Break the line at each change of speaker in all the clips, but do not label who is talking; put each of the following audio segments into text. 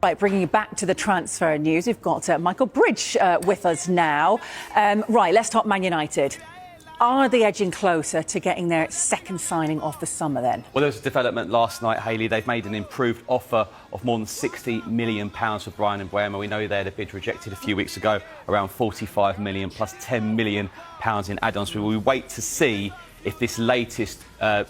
Right, bringing you back to the transfer news, we've got Michael Bridge with us now. Right, let's talk Man United. Are they edging closer to getting their second signing off the summer then?
Well, there was a development last night, Hayley. They've made an improved offer of more than £60 million for Bryan Mbeumo. We know they had a bid rejected a few weeks ago, around £45 million plus £10 million in add-ons. We will wait to see if this latest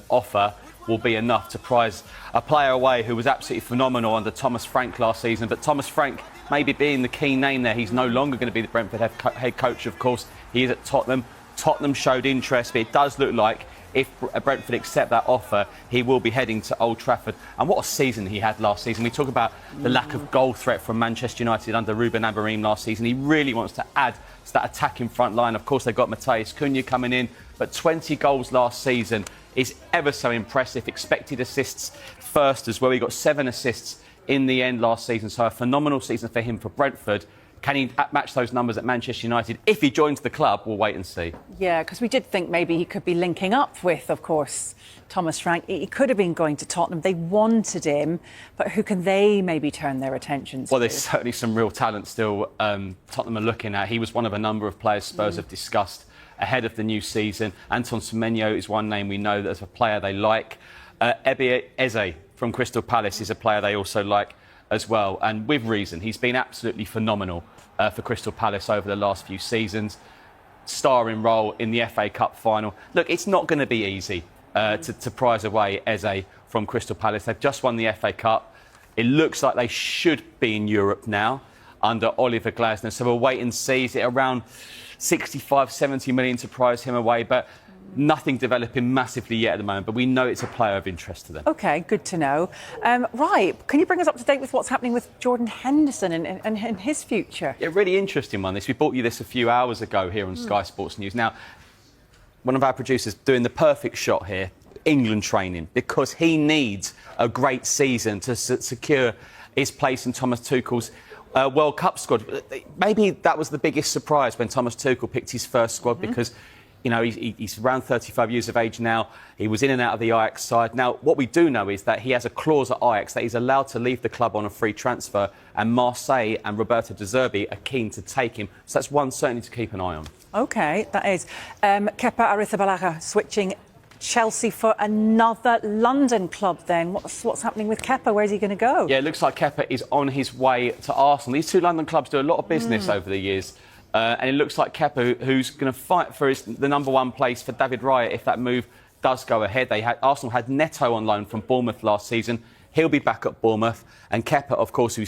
offer will be enough to prize a player away who was absolutely phenomenal under Thomas Frank last season. But Thomas Frank maybe being the key name there. He's no longer going to be the Brentford head coach, of course. He is at Tottenham. Tottenham showed interest, but it does look like if Brentford accept that offer, he will be heading to Old Trafford. And what a season he had last season. We talk about the lack of goal threat from Manchester United under Ruben Amorim last season. He really wants to add to that attacking front line. Of course, they've got Matheus Cunha coming in, but 20 goals last season is ever so impressive. Expected assists first as well. He got 7 assists in the end last season, so a phenomenal season for him for Brentford. Can he match those numbers at Manchester United? If he joins the club, we'll wait and see. Yeah, because we did think maybe he could be linking up with, of course, Thomas Frank. He could have been going to Tottenham. They wanted him, but who can they maybe turn their attentions to? Well, there's certainly some real talent still Tottenham are looking at. He was one of a number of players Spurs have discussed ahead of the new season. Anton Semenyo is one name we know that as a player they like. Eberechi Eze from Crystal Palace is a player they also like as well, and with reason. He's been absolutely phenomenal for Crystal Palace over the last few seasons. Starring role in the FA Cup final. Look, it's not going to be easy to prize away Eze from Crystal Palace. They've just won the FA Cup. It looks like they should be in Europe now under Oliver Glasner, so we'll wait and see. Is it around 65, 70 million to prize him away? But nothing developing massively yet at the moment, but we know it's a player of interest to them. OK, good to know. Right, can you bring us up to date with what's happening with Jordan Henderson and his future? Yeah, really interesting one, this. We brought you this a few hours ago here on Sky Sports News. Now, one of our producers doing the perfect shot here, England training, because he needs a great season to secure his place in Thomas Tuchel's World Cup squad. Maybe that was the biggest surprise when Thomas Tuchel picked his first squad, because you know, he's around 35 years of age now. He was in and out of the Ajax side. Now, what we do know is that he has a clause at Ajax that he's allowed to leave the club on a free transfer, and Marseille and Roberto De Zerbi are keen to take him. So that's one certainly to keep an eye on. OK, that is. Kepa Arrizabalaga switching Chelsea for another London club then. What's happening with Kepa? Where's he going to go? Yeah, it looks like Kepa is on his way to Arsenal. These two London clubs do a lot of business over the years. And it looks like Kepa, who's going to fight for the #1 place for David Raya if that move does go ahead. Arsenal had Neto on loan from Bournemouth last season. He'll be back at Bournemouth. And Kepa, of course, who's